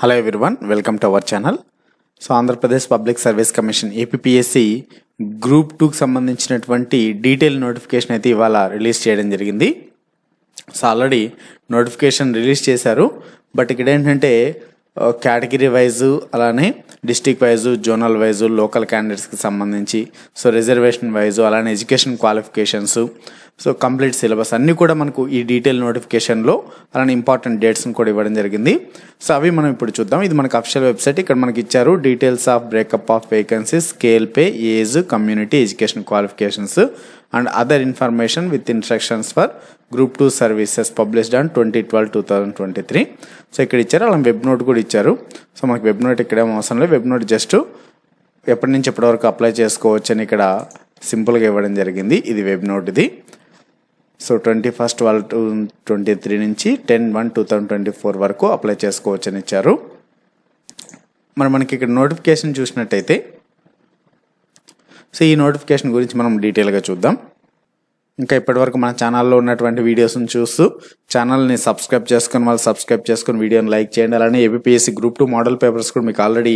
Hello everyone, welcome to our channel. So Andhra Pradesh public service commission APPSC group 2 కి సంబంధించినటువంటి detail notification అయితే ఇవాళ release చేయడం జరిగింది. సో ఆల్రెడీ నోటిఫికేషన్ రిలీజ్ చేశారు, బట్ ఇక్కడ ఏంటంటే కేటగిరీ వైజు అలానే district wise, zonal wise, local క్యాండిడేట్స్కి సంబంధించి, సో రిజర్వేషన్ వైజు, అలానే education qualifications, so complete syllabus అన్నీ కూడా మనకు ఈ డీటెయిల్ నోటిఫికేషన్లో అలానే ఇంపార్టెంట్ డేట్స్ని కూడా ఇవ్వడం జరిగింది. సో అవి మనం ఇప్పుడు చూద్దాం. ఇది మనకు అఫిషియల్ వెబ్సైట్. ఇక్కడ మనకి ఇచ్చారు details of breakup of vacancies, scale pay, age, community, education qualifications and other information with instructions for group 2 services published on 2012-2023. So ఇక్కడ ఇచ్చారు, అలా వెబ్ నోట్ కూడా ఇచ్చారు. సో మనకి వెబ్ నోట్ ఇక్కడేమో అవసరం లేదు. వెబ్ నోట్ జస్ట్ ఎప్పటి నుంచి ఎప్పటి వరకు అప్లై చేసుకోవచ్చు అని ఇక్కడ సింపుల్గా ఇవ్వడం జరిగింది. ఇది వెబ్ నోట్ ఇది. సో 21/12/2023 నుంచి 10/1/2024 వరకు అప్లై చేసుకోవచ్చు అని ఇచ్చారు. మనకి ఇక్కడ నోటిఫికేషన్ చూసినట్టయితే, సో ఈ నోటిఫికేషన్ గురించి మనం డీటెయిల్గా చూద్దాం. ఇంకా ఇప్పటివరకు మన ఛానల్లో ఉన్నటువంటి వీడియోస్ని చూస్తూ ఛానల్ని సబ్స్క్రైబ్ చేసుకుని వాళ్ళు సబ్స్క్రైబ్ చేసుకుని వీడియోని లైక్ చేయండి. అలానే ఏపీపీఎస్సీ గ్రూప్ 2 మోడల్ పేపర్స్ కూడా మీకు ఆల్రెడీ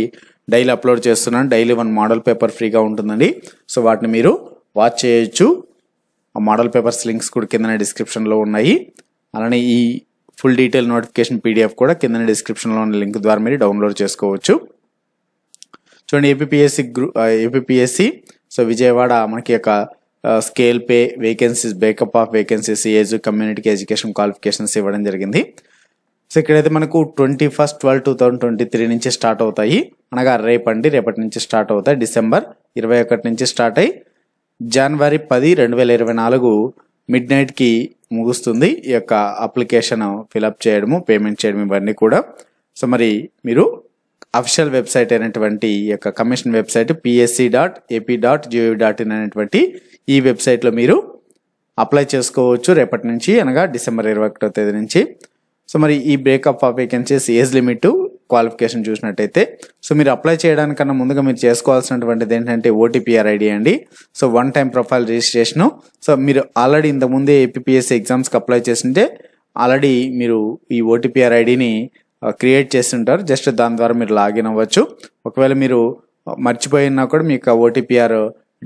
డైలీ అప్లోడ్ చేస్తున్నాను. డైలీ 1 మోడల్ పేపర్ ఫ్రీగా ఉంటుందండి. సో వాటిని మీరు వాచ్ చేయొచ్చు. ఆ మోడల్ పేపర్స్ లింక్స్ కూడా కిందనే డిస్క్రిప్షన్లో ఉన్నాయి. అలానే ఈ ఫుల్ డీటెయిల్ నోటిఫికేషన్ పీడిఎఫ్ కూడా కిందనే డిస్క్రిప్షన్లో ఉన్న లింక్ ద్వారా మీరు డౌన్లోడ్ చేసుకోవచ్చు. చూడండి, ఏపీపీఎస్సీ సో విజయవాడ మనకి యొక్క scale pay, vacancies, breakup of vacancies, age, కమ్యూనిటీకి, ఎడ్యుకేషన్ క్వాలిఫికేషన్స్ ఇవ్వడం జరిగింది. సో ఇక్కడైతే మనకు 21/12/2023 నుంచి స్టార్ట్ అవుతాయి, అనగా రేపటి నుంచి స్టార్ట్ అవుతాయి. డిసెంబర్ 21 నుంచి స్టార్ట్ అయ్యి జనవరి 10, 2024 మిడ్ నైట్కి ముగుస్తుంది ఈ యొక్క అప్లికేషన్ ఫిలప్ చేయడము, పేమెంట్ చేయడం ఇవన్నీ కూడా. సో మరి మీరు అఫిషియల్ వెబ్సైట్ అయినటువంటి ఈ యొక్క కమిషన్ వెబ్సైట్ psc.ap.gov.in అనేటువంటి ఈ వెబ్సైట్లో మీరు అప్లై చేసుకోవచ్చు రేపటి నుంచి, అనగా డిసెంబర్ 21వ తేదీ నుంచి. సో మరి ఈ breakup of vacancies, age limit, qualification చూసినట్టయితే, సో మీరు అప్లై చేయడానికన్నా ముందుగా మీరు చేసుకోవాల్సినటువంటిది ఏంటంటే ఓటీపీఆర్ ఐడి అండి. So 1 time profile registration. So మీరు ఆల్రెడీ ఇంతకుముందే ఏపీపీఎస్సీ ఎగ్జామ్స్కి అప్లై చేసింటే ఆల్రెడీ మీరు ఈ ఓటీపీఆర్ ఐడిని క్రియేట్ చేస్తుంటారు. జస్ట్ దాని ద్వారా మీరు లాగిన్ అవ్వచ్చు. ఒకవేళ మీరు మర్చిపోయినా కూడా, మీకు ఓటీపీఆర్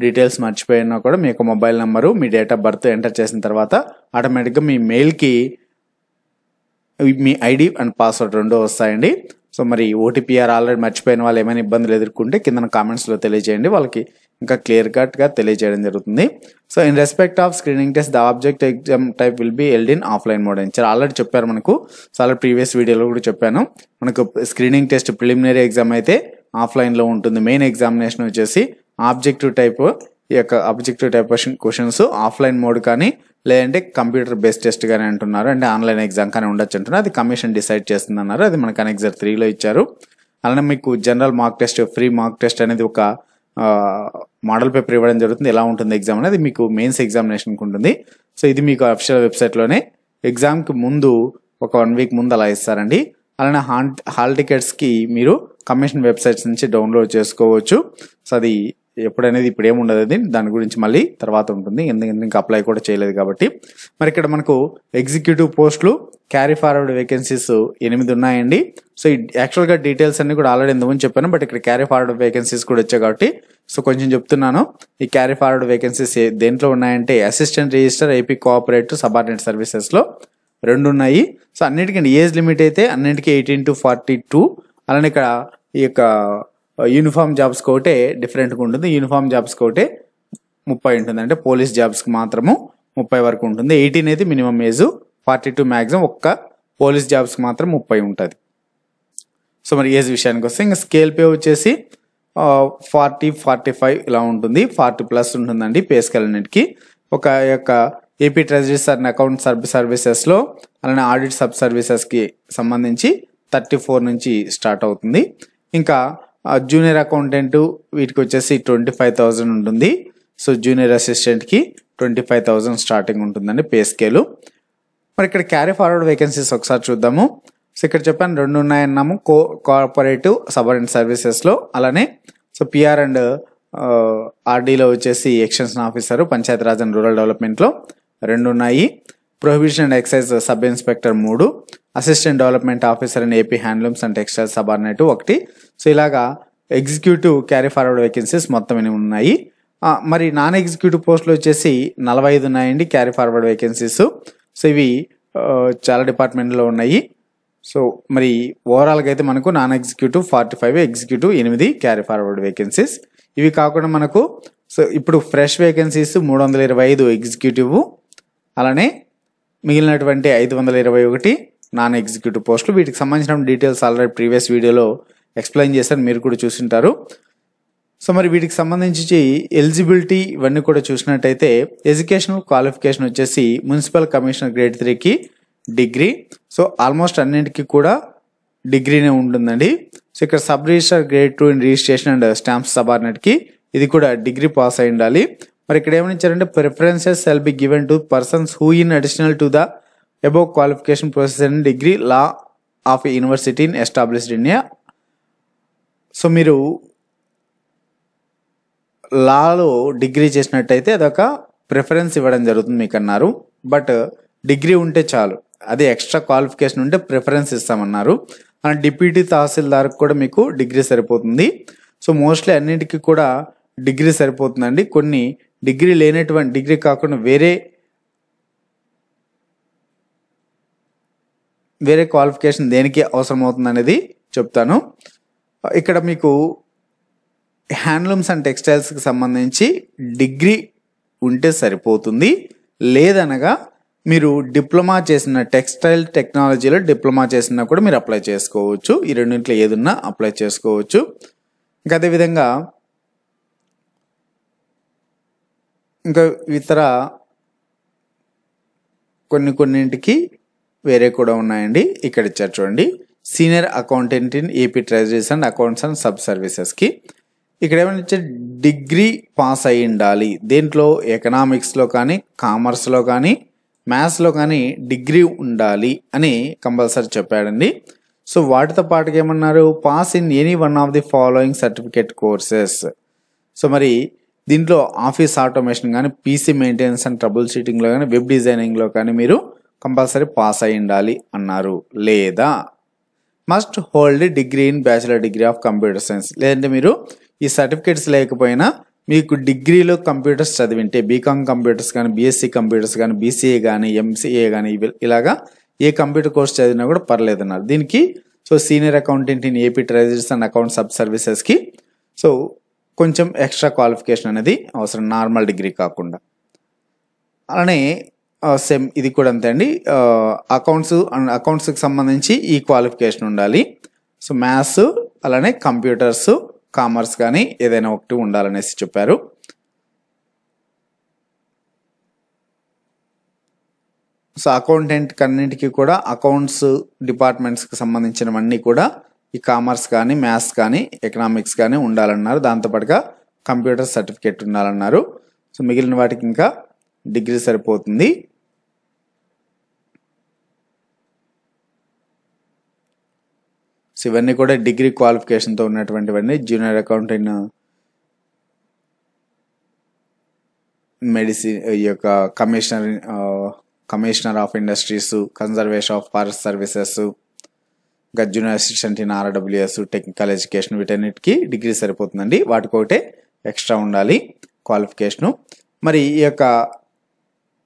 డీటెయిల్స్ మర్చిపోయినా కూడా, మీ యొక్క mobile number, me date of birth enter చేసిన తర్వాత ఆటోమేటిక్గా మీ మెయిల్కి మీ ఐడి అండ్ పాస్వర్డ్ 2 వస్తాయండి. సో మరి ఓటీపీఆర్ ఆల్రెడీ మర్చిపోయిన వాళ్ళు ఏమైనా ఇబ్బందులు ఎదుర్కొంటే కింద కామెంట్స్లో తెలియజేయండి, వాళ్ళకి ఇంకా క్లియర్ కట్గా తెలియజేయడం జరుగుతుంది. So in respect of screening test the object exam type will be held in offline mode అని ఆల్రెడీ చెప్పారు మనకు. సో ఆల్రెడీ ప్రీవియస్ వీడియోలో కూడా చెప్పాను, మనకు స్క్రీనింగ్ టెస్ట్ ప్రిలిమినరీ ఎగ్జామ్ అయితే ఆఫ్లైన్లో ఉంటుంది. మెయిన్ ఎగ్జామినేషన్ వచ్చేసి objective type questions offline mode కానీ, లేదంటే కంప్యూటర్ బేస్డ్ టెస్ట్ కానీ అంటున్నారు, అంటే ఆన్లైన్ ఎగ్జామ్ కానీ ఉండొచ్చు అంటున్నారు. అది కమిషన్ డిసైడ్ చేస్తుంది అన్నారు. అది మనకు అనెక్సర్ 3లో ఇచ్చారు. అలానే మీకు general mark test, free mark test అనేది ఒక మోడల్ పేపర్ ఇవ్వడం జరుగుతుంది. ఎలా ఉంటుంది ఎగ్జామ్ అనేది మీకు మెయిన్స్ ఎగ్జామినేషన్కి ఉంటుంది. సో ఇది మీకు అఫిషియల్ వెబ్సైట్లోనే ఎగ్జామ్కి ముందు ఒక 1 వీక్ ముందు అలా ఇస్తారండి. అలానే హాల్ టికెట్స్కి మీరు కమిషన్ వెబ్సైట్స్ నుంచి డౌన్లోడ్ చేసుకోవచ్చు. సో అది ఎప్పుడనేది ఇప్పుడు ఏముండదు, అది దాని గురించి మళ్ళీ తర్వాత ఉంటుంది, ఎందుకంటే ఇంకా అప్లై కూడా చేయలేదు కాబట్టి. మరి ఇక్కడ మనకు ఎగ్జిక్యూటివ్ పోస్టులు, క్యారీ ఫార్వర్డ్ వేకెన్సీస్ 8 ఉన్నాయండి. సో ఈ యాక్చువల్గా డీటెయిల్స్ అన్ని కూడా ఆల్రెడీ ఇంతకుముందు చెప్పాను, బట్ ఇక్కడ క్యారీ ఫార్వర్డ్ వేకెన్సీస్ కూడా వచ్చాయి కాబట్టి సో కొంచెం చెప్తున్నాను. ఈ క్యారీ ఫార్వర్డ్ వేకెన్సీస్ దేంట్లో ఉన్నాయంటే assistant register, AP cooperative subordinate సర్వీసెస్లో 2 ఉన్నాయి. సో అన్నిటికంటే ఏజ్ లిమిట్ అయితే అన్నింటికీ 18 to 42. అలానే ఇక్కడ ఈ యొక్క యూనిఫామ్ జాబ్స్కి ఒకటే డిఫరెంట్గా ఉంటుంది. యూనిఫామ్ జాబ్స్కి ఒకటే 30 ఉంటుంది, అంటే పోలీస్ జాబ్స్కి మాత్రము 30 వరకు ఉంటుంది. 18 అయితే మినిమం ఏజ్, 42 మ్యాక్సిమం. ఒక్క పోలీస్ జాబ్స్కి మాత్రం 30 ఉంటుంది. సో మరి ఏజ్ విషయానికి వస్తే ఇంకా స్కేల్ పే వచ్చేసి 40-45 ఇలా ఉంటుంది. 40+ ఉంటుందండి పే స్కేల్ అన్నిటికీ. ఒక యొక్క ఏపీ ట్రెజరీ అండ్ అకౌంట్ సర్వీసెస్లో, అలానే ఆడిట్ సబ్ సర్వీసెస్కి సంబంధించి 34 నుంచి స్టార్ట్ అవుతుంది. ఇంకా జూనియర్ అకౌంటెంట్ వీటికి వచ్చేసి 25,000 ఉంటుంది. సో జూనియర్ అసిస్టెంట్కి 25,000 స్టార్టింగ్ ఉంటుందండి పే స్కేలు. మరి ఇక్కడ క్యారీ ఫార్వర్డ్ వేకెన్సీస్ ఒకసారి చూద్దాము. సో ఇక్కడ చెప్పాను 2 ఉన్నాయన్నాము కోఆపరేటివ్ సబార్డినేట్ సర్వీసెస్లో. అలానే సో పిఆర్ అండ్ ఆర్డీలో వచ్చేసి extension officer, Panchayati Raj and rural డెవలప్మెంట్లో 2 ఉన్నాయి. Prohibition and excise sub inspector 3, assistant development officer and AP handlooms and textile subordinate ఒకటి. సో ఇలాగా ఎగ్జిక్యూటివ్ క్యారీ ఫార్వర్డ్ వేకెన్సీస్ మొత్తం ఎన్ని ఉన్నాయి. మరి నాన్ ఎగ్జిక్యూటివ్ పోస్టులు వచ్చేసి 45 ఉన్నాయండి క్యారీ ఫార్వర్డ్ వేకెన్సీస్. సో ఇవి చాలా డిపార్ట్మెంట్లో ఉన్నాయి. సో మరి ఓవరాల్గా అయితే మనకు non executive 45, executive 8 carry forward vacancies. ఇవి కాకుండా మనకు సో ఇప్పుడు ఫ్రెష్ వేకెన్సీస్ 325 ఎగ్జిక్యూటివ్, అలానే మిగిలినటువంటి 521 నాన్ ఎగ్జిక్యూటివ్ పోస్టులు. వీటికి సంబంధించిన డీటెయిల్స్ ఆల్రెడీ ప్రీవియస్ వీడియోలో ఎక్స్ప్లెయిన్ చేశాను, మీరు కూడా చూసింటారు. సో మరి వీటికి సంబంధించి ఎలిజిబిలిటీ ఇవన్నీ కూడా చూసినట్టయితే ఎడ్యుకేషనల్ క్వాలిఫికేషన్ వచ్చేసి మున్సిపల్ కమిషనర్ గ్రేడ్ 3కి డిగ్రీ. సో ఆల్మోస్ట్ అన్నింటికి కూడా డిగ్రీనే ఉంటుందండి. సో ఇక్కడ sub register grade 2 in registration and stamps సబార్డినేట్కి ఇది కూడా డిగ్రీ పాస్ అయి ఉండాలి. మరి ఇక్కడ ఏమని ఇచ్చారంటే preferences shall be given to persons who in additional to the above qualification process and degree law of university in established in India. So మీరు లాలో డిగ్రీ చేసినట్టయితే అదొక ప్రిఫరెన్స్ ఇవ్వడం జరుగుతుంది మీకు అన్నారు. బట్ డిగ్రీ ఉంటే చాలు, అది ఎక్స్ట్రా క్వాలిఫికేషన్ ఉంటే ప్రిఫరెన్స్ ఇస్తామన్నారు. అండ్ డిప్యూటీ తహసీల్దార్కి కూడా మీకు డిగ్రీ సరిపోతుంది. సో మోస్ట్లీ అన్నింటికి కూడా డిగ్రీ సరిపోతుందండి. కొన్ని డిగ్రీ లేనటువంటి, డిగ్రీ కాకుండా వేరే క్వాలిఫికేషన్ దేనికి అవసరం అవుతుంది అనేది చెప్తాను. ఇక్కడ మీకు హ్యాండ్లూమ్స్ అండ్ టెక్స్టైల్స్కి సంబంధించి డిగ్రీ ఉంటే సరిపోతుంది. లేదనగా మీరు డిప్లొమా చేసిన టెక్స్టైల్ టెక్నాలజీలో డిప్లొమా చేసినా కూడా మీరు అప్లై చేసుకోవచ్చు. ఈ రెండింటిలో ఏదున్నా అప్లై చేసుకోవచ్చు. ఇంకా అదేవిధంగా ఇంకా ఇతర కొన్నింటికి వేరే కూడా ఉన్నాయండి. ఇక్కడ ఇచ్చారు చూడండి, senior accountant in AP treasuries and accounts and sub సర్వీసెస్కి ఇక్కడ ఏమైనా ఇచ్చే డిగ్రీ పాస్ అయి ఉండాలి. దేంట్లో ఎకనామిక్స్లో కానీ, కామర్స్లో కానీ, మ్యాథ్స్లో కానీ డిగ్రీ ఉండాలి అని కంపల్సరీ చెప్పాడండి. సో వాటితో పాటుగా ఏమన్నారు, pass in any one of the following certificate courses. So మరి దీంట్లో ఆఫీస్ ఆటోమేషన్ కానీ, పీసీ మెయింటెనెన్స్ అండ్ ట్రబుల్ షీటింగ్లో కానీ, వెబ్ డిజైనింగ్లో కానీ మీరు కంపల్సరీ పాస్ అయి ఉండాలి అన్నారు. లేదా must hold degree in bachelor degree of computer science. లేదంటే మీరు ఈ సర్టిఫికేట్స్ లేకపోయినా మీకు డిగ్రీలో కంప్యూటర్స్ చదివింటే, బీకామ్ కంప్యూటర్స్ కానీ, బీఎస్సీ కంప్యూటర్స్ కానీ, బీసీఏ కానీ, ఎంసీఏ కానీ ఇలాగా ఏ కంప్యూటర్ కోర్స్ చదివినా కూడా పర్లేదు అన్నారు దీనికి. So senior accountant in AP treasuries and account sub సర్వీసెస్కి సో కొంచెం ఎక్స్ట్రా క్వాలిఫికేషన్ అనేది అవసరం, నార్మల్ డిగ్రీ కాకుండా. అలానే సేమ్ ఇది కూడా అంతే అండి, అకౌంట్స్కి సంబంధించి ఈ క్వాలిఫికేషన్ ఉండాలి. సో మ్యాథ్స్, అలానే కంప్యూటర్స్, కామర్స్ కానీ ఏదైనా ఒకటి ఉండాలనేసి చెప్పారు. సో అకౌంటెంట్ కన్నింటికి కూడా అకౌంట్స్ డిపార్ట్మెంట్స్కి సంబంధించినవన్నీ కూడా ఈ కామర్స్ కానీ, మ్యాథ్స్ కానీ, ఎకనామిక్స్ కానీ ఉండాలన్నారు. దాంతోపాటుగా కంప్యూటర్ సర్టిఫికేట్ ఉండాలన్నారు. సో మిగిలిన వాటికి ఇంకా డిగ్రీ సరిపోతుంది. సో ఇవన్నీ కూడా డిగ్రీ క్వాలిఫికేషన్తో ఉన్నటువంటివన్నీ. జూనియర్ అకౌంటెంట్ మెడిసిన్, ఈ యొక్క commissioner of industries, conservation of forest services, ఇంకా junior assistant in RWS, technical education, వీటన్నిటికీ డిగ్రీ సరిపోతుందండి. వాటికి ఒకటే ఎక్స్ట్రా ఉండాలి క్వాలిఫికేషను. మరి ఈ యొక్క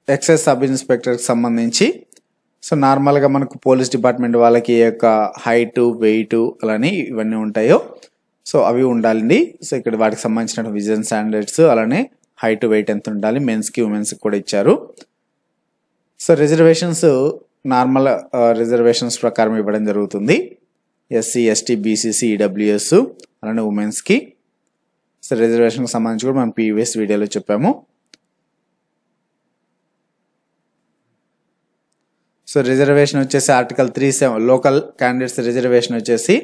ఎక్సైజ్ సబ్ ఇన్స్పెక్టర్కి సంబంధించి సో నార్మల్గా మనకు పోలీస్ డిపార్ట్మెంట్ వాళ్ళకి ఈ యొక్క హైట్, వెయిట్ అలానే ఇవన్నీ ఉంటాయో సో అవి ఉండాలండి. సో ఇక్కడ వాటికి సంబంధించిన విజన్ స్టాండర్డ్స్, అలానే హైట్, వెయిట్ ఎంత ఉండాలి, మెన్స్కి ఉమెన్స్కి కూడా ఇచ్చారు. సో రిజర్వేషన్స్ నార్మల్ రిజర్వేషన్స్ ప్రకారం ఇవ్వడం జరుగుతుంది. ఎస్సీ, ఎస్టీ, బీసీసీ, ఈడబ్ల్యూఎస్, అలానే ఉమెన్స్కి. సో రిజర్వేషన్కి సంబంధించి కూడా మనం ప్రీవియస్ వీడియోలో చెప్పాము. సో రిజర్వేషన్ వచ్చేసి ఆర్టికల్ 37 లోకల్ క్యాండిడేట్స్ రిజర్వేషన్ వచ్చేసి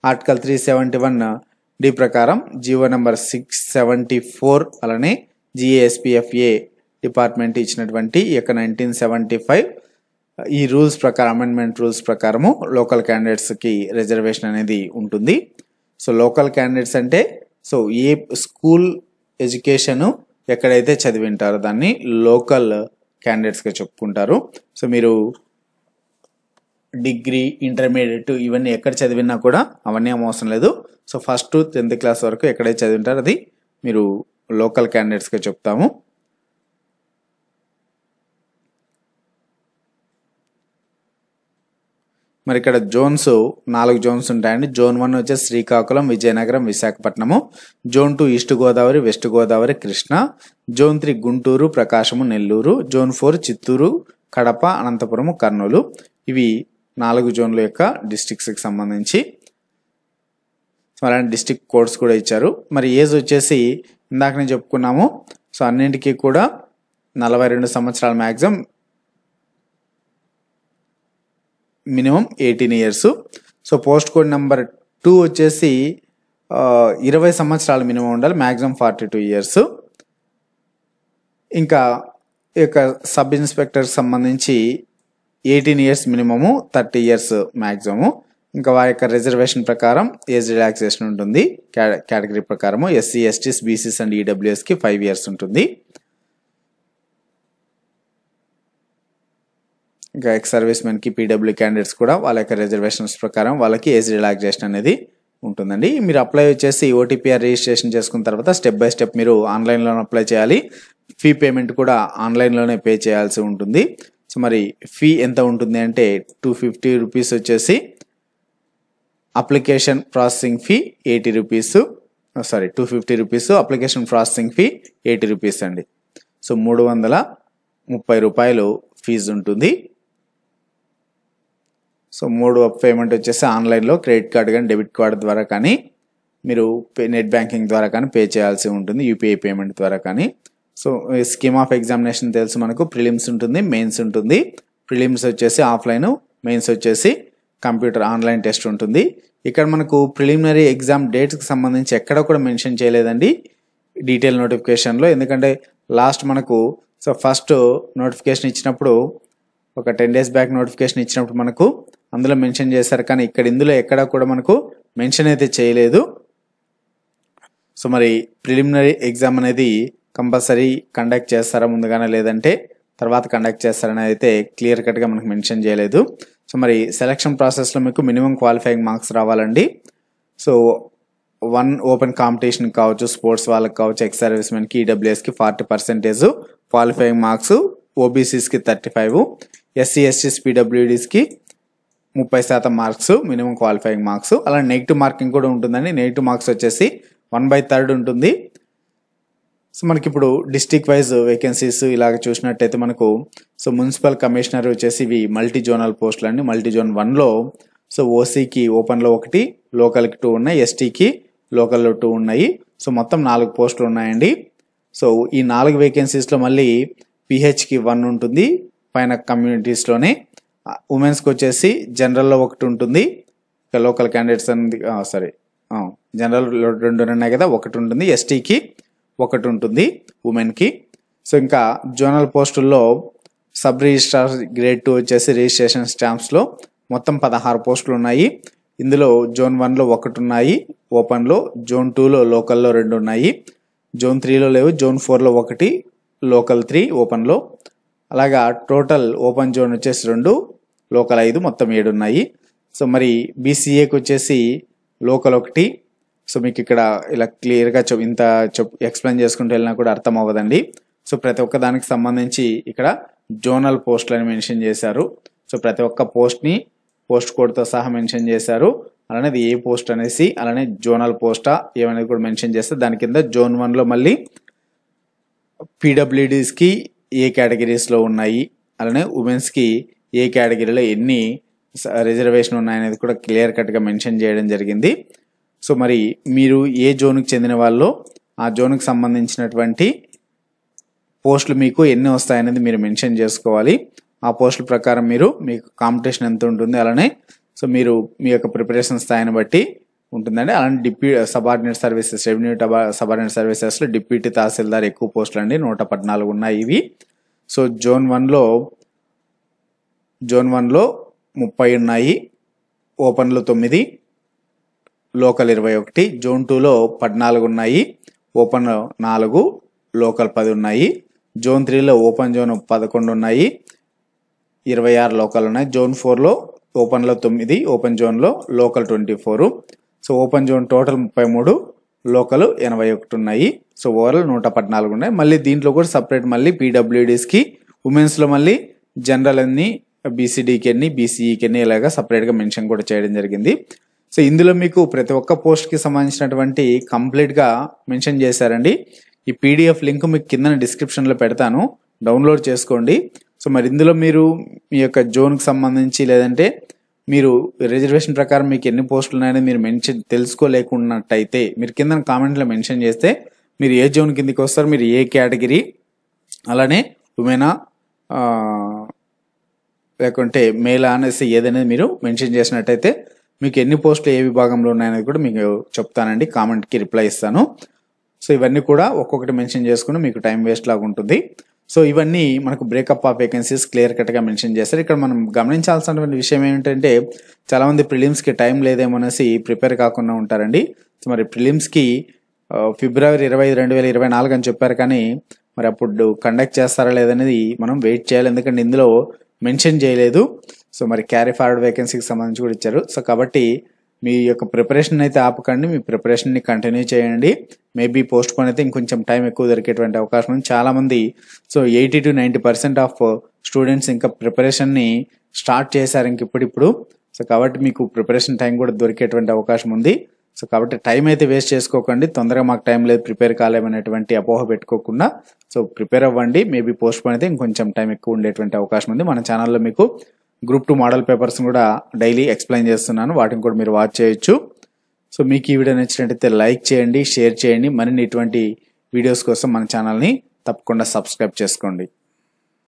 ఆర్టికల్ 371D ప్రకారం జీవో నెంబర్ 674 అలానే GASPFA డిపార్ట్మెంట్ ఇచ్చినటువంటి ఈ యొక్క 1975 ఈ రూల్స్ ప్రకారం, అమెండ్మెంట్ రూల్స్ ప్రకారము లోకల్ క్యాండిడేట్స్కి రిజర్వేషన్ అనేది ఉంటుంది. సో లోకల్ క్యాండిడేట్స్ అంటే సో ఏ స్కూల్ ఎడ్యుకేషను ఎక్కడైతే చదివింటారో దాన్ని లోకల్ క్యాండిడేట్స్గా చెప్పుకుంటారు. సో మీరు డిగ్రీ, ఇంటర్మీడియట్ ఇవన్నీ ఎక్కడ చదివినా కూడా అవన్నీ అవసరం లేదు. సో ఫస్ట్ 10th క్లాస్ వరకు ఎక్కడైతే చదివింటారో అది మీరు లోకల్ క్యాండిడేట్స్గా చెప్తాము. మరి ఇక్కడ జోన్స్ 4 జోన్స్ ఉంటాయండి. జోన్ 1 వచ్చేసి Srikakulam, Vizianagaram, Visakhapatnam. Zone 2 east Godavari, west Godavari, Krishna. Zone 3 Guntur, ప్రకాశము, నెల్లూరు. జోన్ 4 చిత్తూరు, కడప, అనంతపురము, కర్నూలు. ఇవి 4 జోన్ల యొక్క డిస్ట్రిక్ట్స్కి సంబంధించి అలాంటి డిస్ట్రిక్ట్ కోడ్స్ కూడా ఇచ్చారు. మరి ఏజ్ వచ్చేసి ఇందాక నేను చెప్పుకున్నాము. సో అన్నింటికి కూడా 42 సంవత్సరాల maximum, minimum 18 years. So post code number 2 వచ్చేసి 20 సంవత్సరాలు మినిమం ఉండాలి, మ్యాక్సిమం 42 ఇయర్స్. ఇంకా ఈ యొక్క సబ్ ఇన్స్పెక్టర్కి సంబంధించి 18 ఇయర్స్ మినిమము, 30 ఇయర్స్ మ్యాక్సిమము. ఇంకా వారి యొక్క రిజర్వేషన్ ప్రకారం ఏజ్ రిలాక్సేషన్ ఉంటుంది. కేటగిరీ ప్రకారము ఎస్సీ, ఎస్టీస్, బీసీస్ అండ్ ఈడబ్ల్యూఎస్కి 5 ఇయర్స్ ఉంటుంది. ఇంకా ఎక్స్ సర్వీస్ మెన్కి, పీడబ్ల్యూ క్యాండిడేట్స్ కూడా వాళ్ళ యొక్క రిజర్వేషన్స్ ప్రకారం వాళ్ళకి ఏజ్ రిలాక్సేషన్ అనేది ఉంటుందండి. మీరు అప్లై వచ్చేసి ఓటీపీఆర్ రిజిస్ట్రేషన్ చేసుకున్న తర్వాత స్టెప్ బై స్టెప్ మీరు ఆన్లైన్లోనే అప్లై చేయాలి. ఫీ పేమెంట్ కూడా ఆన్లైన్లోనే పే చేయాల్సి ఉంటుంది. సో మరి ఫీ ఎంత ఉంటుంది అంటే 250 రూపీస్ వచ్చేసి application processing fee, 80 rupees, 250 rupees application processing fee, 80 rupees అండి. సో 330 రూపాయలు ఫీజు ఉంటుంది. సో మోడ్ ఆఫ్ పేమెంట్ వచ్చేసి ఆన్లైన్లో క్రెడిట్ కార్డ్ కానీ డెబిట్ కార్డ్ ద్వారా కానీ మీరు నెట్ బ్యాంకింగ్ ద్వారా కానీ పే చేయాల్సి ఉంటుంది, యూపీఐ పేమెంట్ ద్వారా కానీ. సో స్కీమ్ ఆఫ్ ఎగ్జామినేషన్ తెలుసు మనకు. ప్రిలిమ్స్ ఉంటుంది, మెయిన్స్ ఉంటుంది. ప్రిలిమ్స్ వచ్చేసి ఆఫ్లైన్, మెయిన్స్ వచ్చేసి కంప్యూటర్ ఆన్లైన్ టెస్ట్ ఉంటుంది. ఇక్కడ మనకు ప్రిలిమినరీ ఎగ్జామ్ డేట్స్కి సంబంధించి ఎక్కడ కూడా మెన్షన్ చేయలేదండి డీటెయిల్ నోటిఫికేషన్లో. ఎందుకంటే లాస్ట్ మనకు ఫస్ట్ నోటిఫికేషన్ ఇచ్చినప్పుడు ఒక 10 days బ్యాక్ నోటిఫికేషన్ ఇచ్చినప్పుడు మనకు అందులో మెన్షన్ చేశారు, కానీ ఇక్కడ ఇందులో ఎక్కడ కూడా మనకు మెన్షన్ అయితే చేయలేదు. సో మరి ప్రిలిమినరీ ఎగ్జామ్ అనేది కంపల్సరీ కండక్ట్ చేస్తారా ముందుగానే, లేదంటే తర్వాత కండక్ట్ చేస్తారని అయితే క్లియర్ కట్గా మనకు మెన్షన్ చేయలేదు. సో మరి సెలక్షన్ ప్రాసెస్లో మీకు మినిమం క్వాలిఫైయింగ్ మార్క్స్ రావాలండి. సో 1 ఓపెన్ కాంపిటీషన్ కావచ్చు, స్పోర్ట్స్ వాళ్ళకి కావచ్చు, ఎక్స్ సర్వీస్ మెన్కి, ఈడబ్ల్యూఎస్కి 40% క్వాలిఫైయింగ్ మార్క్స్, ఓబీసీస్కి 35, ఎస్సీ, ఎస్టీస్, పీడబ్ల్యూడీస్కి 30% మార్క్స్ మినిమం క్వాలిఫైయింగ్ మార్క్స్. అలా నెగిటివ్ మార్కింగ్ కూడా ఉంటుందండి. నెగిటివ్ మార్క్స్ వచ్చేసి 1/3 ఉంటుంది. సో మనకి ఇప్పుడు డిస్ట్రిక్ట్ వైజ్ వేకెన్సీస్ ఇలాగ చూసినట్టయితే మనకు మున్సిపల్ కమిషనర్ వచ్చేసి ఇవి మల్టీ జోనల్ పోస్టులు అండి. మల్టీ జోన్ 1లో ఓసీకి ఓపెన్లో 1, లోకల్కి 2 ఉన్నాయి, ఎస్టీకి లోకల్లో 2 ఉన్నాయి. సో మొత్తం 4 పోస్టులు ఉన్నాయండి. సో ఈ 4 వేకెన్సీస్లో మళ్ళీ పిహెచ్కి 1 ఉంటుంది పైన కమ్యూనిటీస్లోనే. ఉమెన్స్కి వచ్చేసి జనరల్లో 1 ఉంటుంది, ఇక లోకల్ క్యాండిడేట్స్ అనేది జనరల్ 2 ఉన్నాయి కదా, 1 ఉంటుంది. ఎస్టీకి 1 ఉంటుంది ఉమెన్కి. సో ఇంకా జోనల్ పోస్టుల్లో సబ్ రిజిస్ట్రార్ గ్రేడ్ 2 వచ్చేసి రిజిస్ట్రేషన్ స్టాంప్స్లో మొత్తం 16 పోస్టులు ఉన్నాయి. ఇందులో జోన్ 1లో 1 ఉన్నాయి ఓపెన్లో, జోన్ 2లో లోకల్లో 2 ఉన్నాయి, జోన్ 3లో లేవు, జోన్ 4లో 1, లోకల్ 3 ఓపెన్లో. అలాగా టోటల్ ఓపెన్ జోన్ వచ్చేసి 2, లోకల్ 5, మొత్తం 7 ఉన్నాయి. సో మరి బీసీఏకి వచ్చేసి లోకల్ 1. సో మీకు ఇక్కడ ఇలా క్లియర్గా ఎక్స్ప్లెయిన్ చేసుకుంటూ వెళ్ళినా కూడా అర్థం అవ్వదండి. సో ప్రతి ఒక్క దానికి సంబంధించి ఇక్కడ జోనల్ పోస్టులు అని మెన్షన్ చేశారు. సో ప్రతి ఒక్క పోస్ట్ని పోస్ట్ కోడ్తో సహా మెన్షన్ చేశారు. అలానే ఏ పోస్ట్ అనేసి, అలానే జోనల్ పోస్టా ఏమనేది కూడా మెన్షన్ చేస్తే దాని కింద జోన్ 1లో మళ్ళీ పీడబ్ల్యూడీస్కి ఏ కేటగిరీస్లో ఉన్నాయి, అలానే ఉమెన్స్కి ఏ కేటగిరీలో ఎన్ని రిజర్వేషన్ ఉన్నాయనేది కూడా క్లియర్ కట్గా మెన్షన్ చేయడం జరిగింది. సో మరి మీరు ఏ జోన్కి చెందిన వాళ్ళో ఆ జోన్కి సంబంధించినటువంటి పోస్టులు మీకు ఎన్ని వస్తాయనేది మీరు మెన్షన్ చేసుకోవాలి. ఆ పోస్టుల ప్రకారం మీకు కాంపిటీషన్ ఎంత ఉంటుంది, అలానే సో మీరు మీ యొక్క ప్రిపరేషన్ స్థాయిని బట్టి ఉంటుందండి. అలానే సబార్డినేట్ సర్వీసెస్, రెవెన్యూ సబార్డినేట్ సర్వీసెస్లో డిప్యూటీ తహసీల్దార్ ఎక్కువ పోస్టులు అండి, 114 ఉన్నాయి ఇవి. సో జోన్ 1లో 30 ఉన్నాయి, ఓపెన్లో 9, లోకల్ 21, జోన్ 2లో 14 ఉన్నాయి, ఓపెన్ 4, లోకల్ 10 ఉన్నాయి, జోన్ 3లో ఓపెన్ జోన్ 11 ఉన్నాయి, 26 లోకల్ ఉన్నాయి, జోన్ 4లో ఓపెన్లో 9, ఓపెన్ జోన్లో local 24. So open zone total 33, local 81 ఉన్నాయి. సో ఓవరాల్ 114 ఉన్నాయి. మళ్ళీ దీంట్లో కూడా సపరేట్ మళ్ళీ పీడబ్ల్యూడీస్కి, ఉమెన్స్లో మళ్ళీ జనరల్ అన్ని, బీసీడీకి ఎన్ని, బీసీఈకి ఎన్ని ఇలాగా సపరేట్గా మెన్షన్ కూడా చేయడం జరిగింది. సో ఇందులో మీకు ప్రతి ఒక్క పోస్ట్కి సంబంధించినటువంటి కంప్లీట్గా మెన్షన్ చేశారండి. ఈ పీడిఎఫ్ లింక్ మీకు కింద డిస్క్రిప్షన్లో పెడతాను, డౌన్లోడ్ చేసుకోండి. సో మరి ఇందులో మీరు మీ యొక్క జోన్కి సంబంధించి లేదంటే మీరు రిజర్వేషన్ ప్రకారం మీకు ఎన్ని పోస్టులు ఉన్నాయని మీరు మెన్షన్ తెలుసుకోలేకున్నట్టయితే మీరు కింద కామెంట్లో మెన్షన్ చేస్తే మీరు ఏ జోన్ కిందకి వస్తారు, మీరు ఏ కేటగిరీ, అలానే ఉమెనా లేకుంటే మేలా అనేసి ఏదనేది మీరు మెన్షన్ చేసినట్టయితే మీకు ఎన్ని పోస్టులు ఏ విభాగంలో ఉన్నాయనేది కూడా మీకు చెప్తానండి, కామెంట్కి రిప్లై ఇస్తాను. సో ఇవన్నీ కూడా ఒక్కొక్కటి మెన్షన్ చేసుకుని మీకు టైం వేస్ట్ లాగా ఉంటుంది. సో ఇవన్నీ మనకు బ్రేకప్ ఆఫ్ వేకెన్సీస్ క్లియర్ కట్గా మెన్షన్ చేస్తారు. ఇక్కడ మనం గమనించాల్సినటువంటి విషయం ఏంటంటే చాలామంది ప్రిలిమ్స్కి టైం లేదేమనేసి ప్రిపేర్ కాకుండా ఉంటారండి. సో మరి ప్రిలిమ్స్కి ఫిబ్రవరి 20, 2024 అని చెప్పారు, కానీ మరి అప్పుడు కండక్ట్ చేస్తారా లేదనేది మనం వెయిట్ చేయాలి, ఎందుకంటే ఇందులో మెన్షన్ చేయలేదు. సో మరి క్యారీ ఫార్వర్డ్ వేకెన్సీకి సంబంధించి కూడా ఇచ్చారు. సో కాబట్టి మీ యొక్క ప్రిపరేషన్ అయితే ఆపకండి, మీ ప్రిపరేషన్ని కంటిన్యూ చేయండి. మేబీ పోస్ట్ పోన్ అయితే ఇంకొంచెం టైం ఎక్కువ దొరికేటువంటి అవకాశం ఉంది. చాలామంది సో 80 to 90% ఆఫ్ స్టూడెంట్స్ ఇంకా ప్రిపరేషన్ని స్టార్ట్ చేశారు ఇంక ఇప్పుడు. సో కాబట్టి మీకు ప్రిపరేషన్ టైం కూడా దొరికేటువంటి అవకాశం ఉంది. సో కాబట్టి టైం అయితే వేస్ట్ చేసుకోకండి, తొందరగా మాకు టైం లేదు ప్రిపేర్ కాలేమనేటువంటి అపోహ పెట్టుకోకుండా సో ప్రిపేర్ అవ్వండి. మేబీ పోస్ట్ పోన్ అయితే ఇంకొంచెం టైం ఎక్కువ ఉండేటువంటి అవకాశం ఉంది. మన ఛానల్లో మీకు గ్రూప్ 2 మోడల్ పేపర్స్ కూడా డైలీ ఎక్స్ప్లెయిన్ చేస్తున్నాను, వాటిని కూడా మీరు వాచ్ చేయొచ్చు. సో మీకు ఈ వీడియో నచ్చినట్టయితే లైక్ చేయండి, షేర్ చేయండి. మరిన్ని ఇటువంటి వీడియోస్ కోసం మన ఛానల్ని తప్పకుండా సబ్స్క్రైబ్ చేసుకోండి.